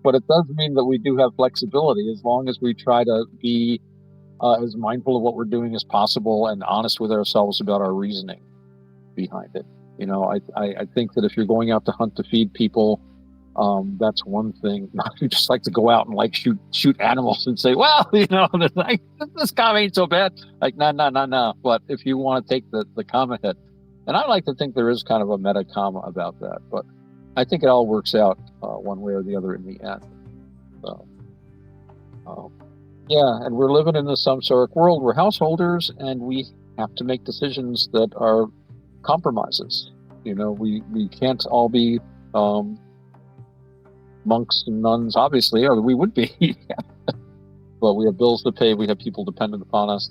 but it does mean that we do have flexibility as long as we try to be as mindful of what we're doing as possible and honest with ourselves about our reasoning behind it. I think that if you're going out to hunt to feed people, that's one thing. Not you just like to go out and like shoot animals and say, well, like, this comment ain't so bad. Like, no. But if you want to take the comment hit, and I like to think there is kind of a meta comma about that, but I think it all works out one way or the other in the end. So, yeah, and we're living in the samsaric world. We're householders, and we have to make decisions that are compromises. We can't all be monks and nuns, obviously, or we would be. But we have bills to pay. We have people dependent upon us,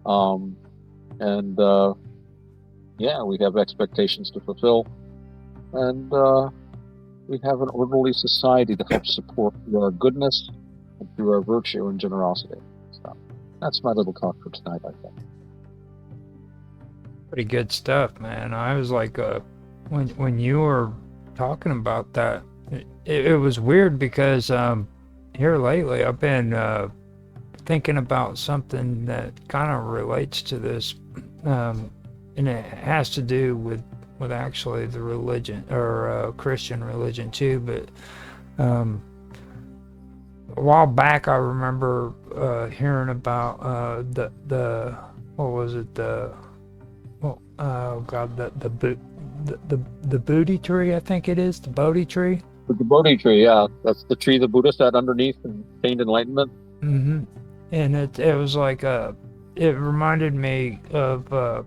and we have expectations to fulfill, and we have an orderly society to help support our goodness and through our virtue and generosity. So that's my little talk for tonight, I think. Pretty good stuff, man. I was like, when you were talking about that, it was weird because here lately I've been thinking about something that kind of relates to this, and it has to do with actually the religion or Christian religion too. But a while back, I remember hearing about the what was it oh god the Bodhi tree, I think it is the Bodhi tree. The Bodhi tree, yeah, that's the tree the Buddha sat underneath and attained enlightenment. Mm-hmm. And it was like it reminded me of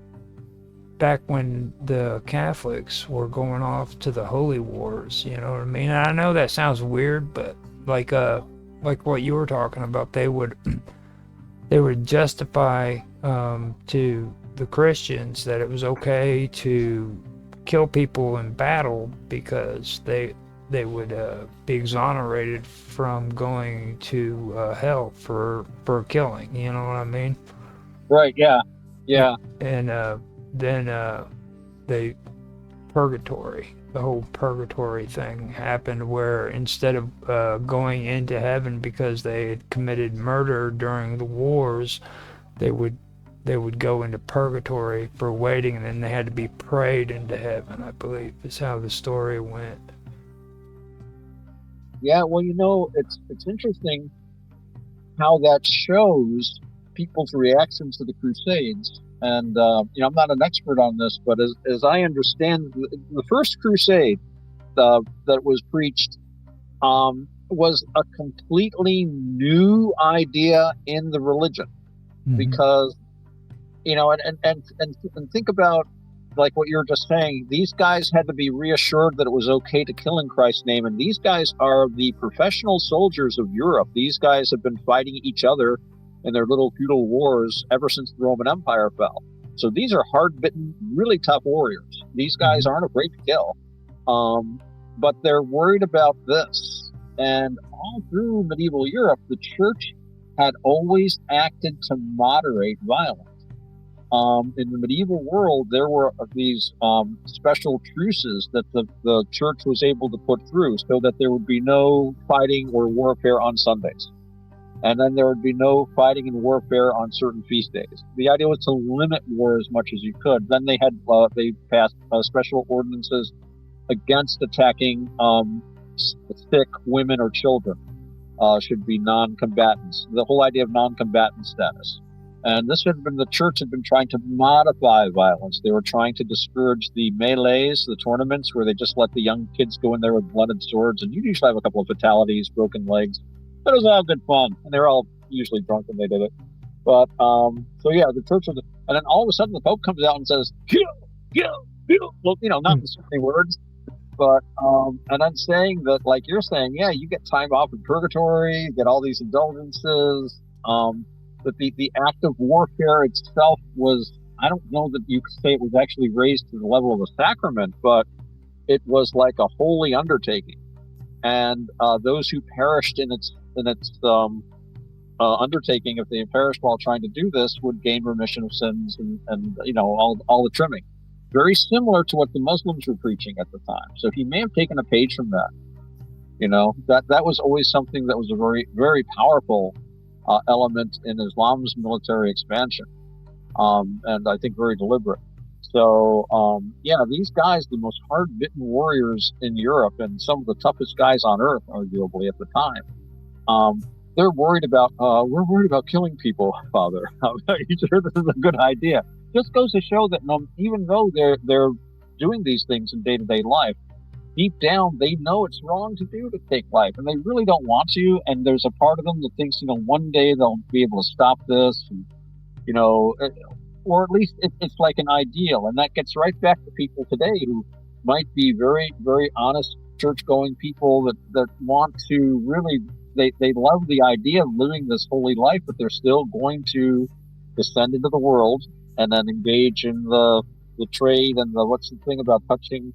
back when the Catholics were going off to the holy wars. You know what I mean? I know that sounds weird, but like what you were talking about, they would justify to the Christians that it was okay to kill people in battle because they would be exonerated from going to hell for killing. You know what I mean? Right. Yeah. And then the whole purgatory thing happened, where instead of going into heaven because they had committed murder during the wars, they would go into purgatory for waiting, and then they had to be prayed into heaven, I believe is how the story went. Yeah, well, it's interesting how that shows people's reactions to the Crusades. And I'm not an expert on this, but as I understand, the first crusade that was preached was a completely new idea in the religion. Mm-hmm. Because and think about like what you're just saying. These guys had to be reassured that it was okay to kill in Christ's name, and these guys are the professional soldiers of Europe. These guys have been fighting each other in their little feudal wars ever since the Roman Empire fell. So these are hard-bitten, really tough warriors. These guys aren't afraid to kill, but they're worried about this. And all through medieval Europe, the church had always acted to moderate violence. In the medieval world, there were these special truces that the church was able to put through so that there would be no fighting or warfare on Sundays. And then there would be no fighting and warfare on certain feast days. The idea was to limit war as much as you could. Then they passed special ordinances against attacking sick women or children. Should be non-combatants. The whole idea of non-combatant status. And the church had been trying to modify violence. They were trying to discourage the melees, the tournaments where they just let the young kids go in there with blunted swords, and you usually have a couple of fatalities, broken legs. But it was all good fun, and they were all usually drunk when they did it. But the church was, and then all of a sudden the Pope comes out and says, "Kill, kill, kill." Well, not in so many words, but and I'm saying that, like you're saying, yeah, you get time off in purgatory, you get all these indulgences. But the act of warfare itself was, I don't know that you could say it was actually raised to the level of a sacrament, but it was like a holy undertaking. And those who perished in its undertaking, if they perished while trying to do this, would gain remission of sins and all the trimming. Very similar to what the Muslims were preaching at the time. So he may have taken a page from that. That was always something that was a very, very powerful element in Islam's military expansion, and I think very deliberate. So, these guys, the most hard-bitten warriors in Europe and some of the toughest guys on earth, arguably at the time, they're worried about, we're worried about killing people, Father. Are you sure this is a good idea? Just goes to show that even though they're doing these things in day-to-day life, deep down, they know it's wrong to take life, and they really don't want to. And there's a part of them that thinks, one day they'll be able to stop this, and, or at least it's like an ideal. And that gets right back to people today who might be very, very honest, church-going people that want to really, they love the idea of living this holy life, but they're still going to descend into the world and then engage in the trade and what's the thing about touching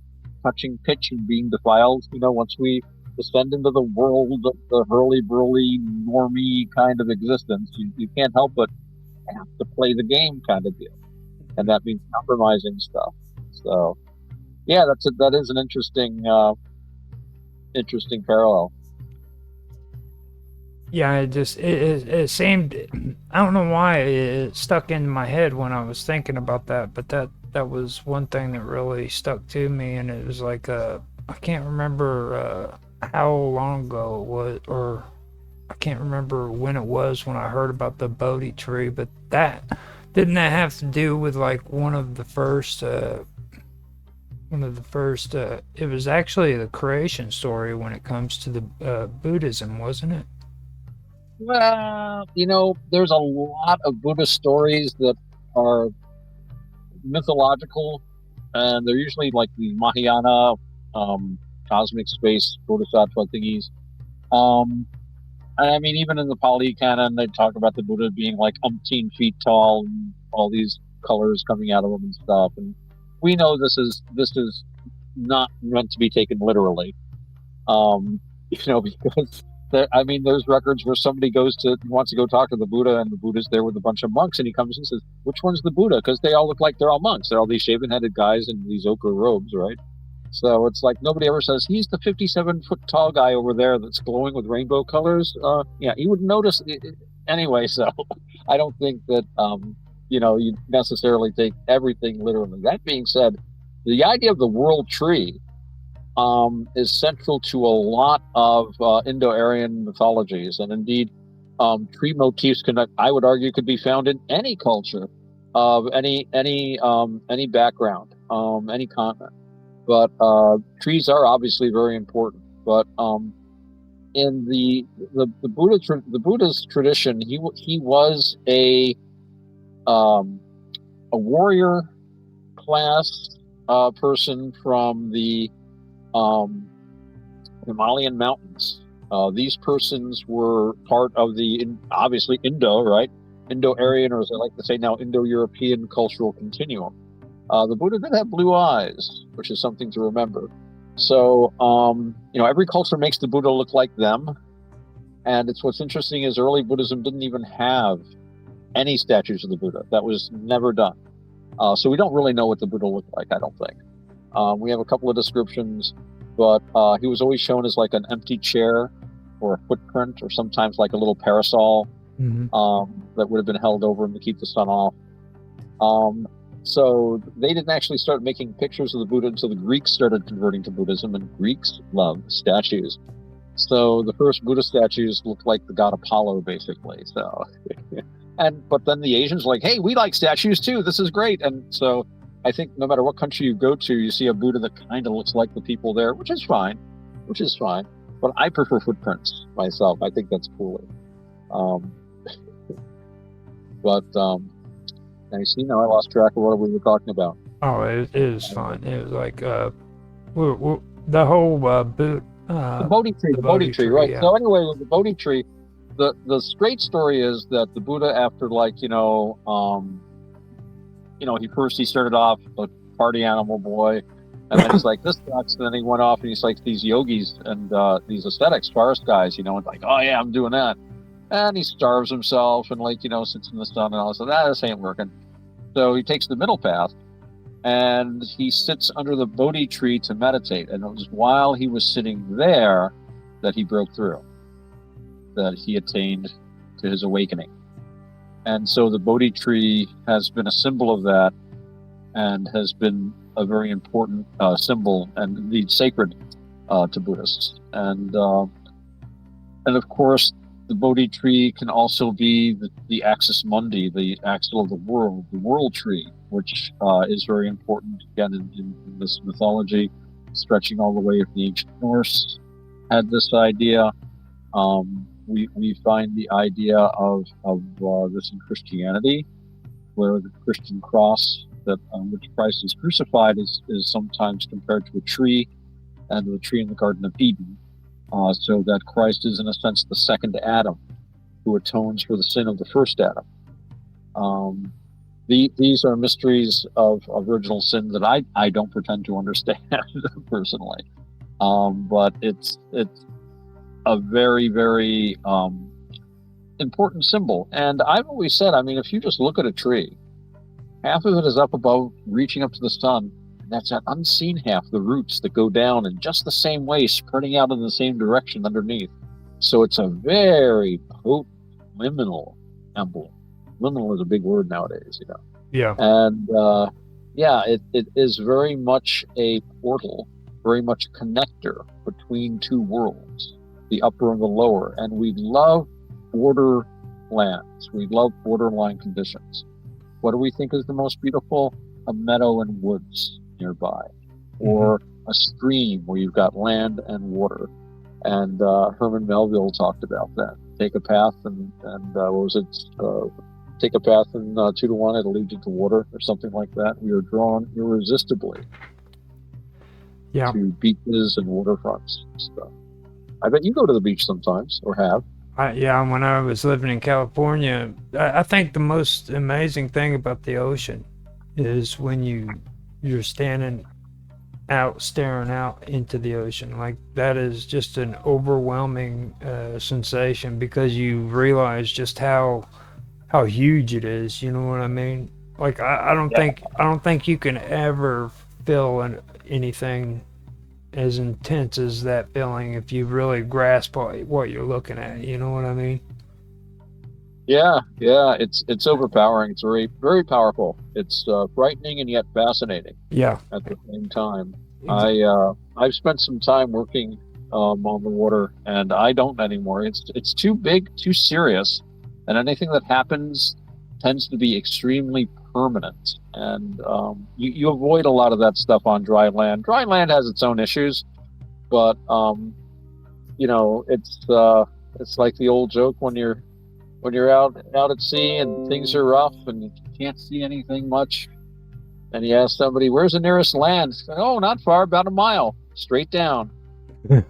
pitch and being defiled. Once we descend into the world of the hurly-burly, normie kind of existence, you can't help but have to play the game kind of deal. And that means compromising stuff. So, yeah, that is an interesting parallel. Yeah, it seemed, I don't know why it stuck in my head when I was thinking about that, but that was one thing that really stuck to me, and it was like, I can't remember how long ago it was, or I can't remember when it was when I heard about the Bodhi tree, but didn't that have to do with like one of the first, it was actually the creation story when it comes to the Buddhism, wasn't it? Well, there's a lot of Buddhist stories that are mythological, and they're usually like the Mahayana, cosmic space Bodhisattva thingies. And I mean, even in the Pali Canon, they talk about the Buddha being like umpteen feet tall and all these colors coming out of him and stuff. And we know this is not meant to be taken literally, because there's records where somebody wants to go talk to the Buddha, and the Buddha's there with a bunch of monks, and he comes and says, "Which one's the Buddha?" Because they all look like they're all monks. They're all these shaven-headed guys in these ochre robes, right? So it's like nobody ever says, "He's the 57-foot tall guy over there that's glowing with rainbow colors." He would notice anyway. So I don't think that you necessarily take everything literally. That being said, the idea of the world tree is central to a lot of Indo-Aryan mythologies, and indeed, tree motifs I would argue, could be found in any culture of any background, any continent. But trees are obviously very important. But in the Buddha's tradition, he was a warrior class person from the Himalayan mountains. These persons were part of obviously Indo-Aryan, or as I like to say now, Indo-European cultural continuum. The Buddha did have blue eyes, which is something to remember. So, every culture makes the Buddha look like them. And what's interesting is early Buddhism didn't even have any statues of the Buddha. That was never done. So we don't really know what the Buddha looked like, I don't think. We have a couple of descriptions, but he was always shown as like an empty chair or a footprint, or sometimes like a little parasol that would have been held over him to keep the sun off. So they didn't actually start making pictures of the Buddha until the Greeks started converting to Buddhism, and Greeks love statues. So the first Buddha statues looked like the god Apollo, basically. So, but then the Asians were like, "Hey, we like statues too. This is great." And so I think no matter what country you go to, you see a Buddha that kind of looks like the people there, which is fine. But I prefer footprints myself. I think that's cooler. I see now I lost track of what we were talking about. Oh, it is fun. It was like the whole the Bodhi tree, tree, right? Yeah. So anyway, with the Bodhi tree, the straight story is that the Buddha, after he started off a party animal boy, and then he's like, "This sucks." And then he went off and he's like these yogis and these ascetics, forest guys, and like, "Oh yeah, I'm doing that." And he starves himself and sits in the sun and all. So this ain't working. So he takes the middle path and he sits under the Bodhi tree to meditate. And it was while he was sitting there that he broke through, that he attained to his awakening. And so the Bodhi tree has been a symbol of that, and has been a very important symbol, and indeed sacred to Buddhists. And of course, the Bodhi tree can also be the axis mundi, the axle of the world tree, which is very important, again, in this mythology, stretching all the way from the ancient Norse, had this idea. We find the idea of this in Christianity, where the Christian cross that on which Christ is crucified is sometimes compared to a tree, and the tree in the Garden of Eden, so that Christ is in a sense the second Adam, who atones for the sin of the first Adam. These are mysteries of original sin that I don't pretend to understand personally, but it's a very, very important symbol. And I've always said, I mean, if you just look at a tree, half of it is up above, reaching up to the sun, and that's that unseen half, the roots that go down in just the same way, spreading out in the same direction underneath. So it's a very potent liminal emblem. Liminal is a big word nowadays, you know. Yeah. And it is very much a portal, very much a connector between two worlds, the upper and the lower. And we love borderlands. We love borderline conditions. What do we think is the most beautiful? A meadow and woods nearby, or a stream where you've got land and water. And Herman Melville talked about that. Take a path and what was it? Take a path and 2 to 1, it'll lead you to water, or something like that. We are drawn irresistibly to beaches and waterfronts and stuff. I bet you go to the beach sometimes, or have. When I was living in California, I think the most amazing thing about the ocean is when you're standing out, staring out into the ocean. Like, that is just an overwhelming sensation, because you realize just how huge it is. You know what I mean? Like, I don't think you can ever feel anything as intense as that feeling if you really grasp what you're looking at. You know what I mean? Yeah, it's overpowering. It's very, very powerful. It's frightening and yet fascinating. Yeah. At the same time, I've spent some time working on the water, and I don't anymore. It's too big, too serious, and anything that happens tends to be extremely permanent. And you avoid a lot of that stuff on dry land. Dry land has its own issues, but it's like the old joke when you're out at sea and things are rough and you can't see anything much, and you ask somebody, "Where's the nearest land?" "Oh, not far, about a mile, straight down." And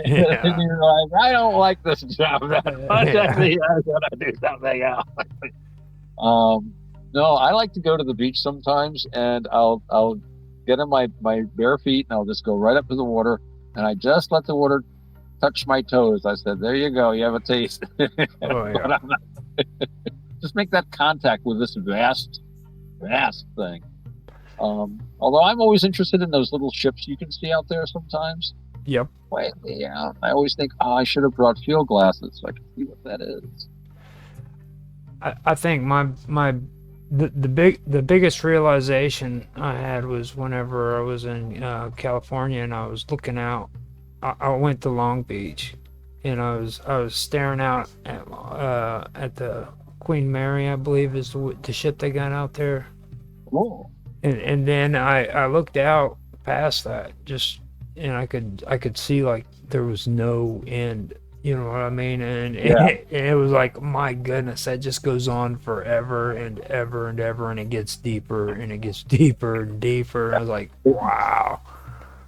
you're like, "I don't like this job that much. I gotta do something else." No, I like to go to the beach sometimes, and I'll get in my bare feet, and I'll just go right up to the water, and I just let the water touch my toes. I said, "There you go, you have a taste." Oh, yeah. Just make that contact with this vast thing. Although I'm always interested in those little ships you can see out there sometimes. Yep. Wait, yeah. I always think, I should have brought field glasses so I can see what that is. I think the biggest realization I had was whenever I was in California, and I was looking out. I went to Long Beach, and I was staring out at the Queen Mary, I believe is the ship they got out there. Oh. And then I looked out past that, and I could see like there was no end. You know what I mean? And it was like, my goodness, that just goes on forever and ever and ever, and it gets deeper and it gets deeper and deeper. And I was like, wow.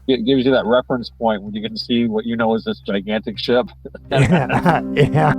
It gives you that reference point when you can see what you know is this gigantic ship. Yeah.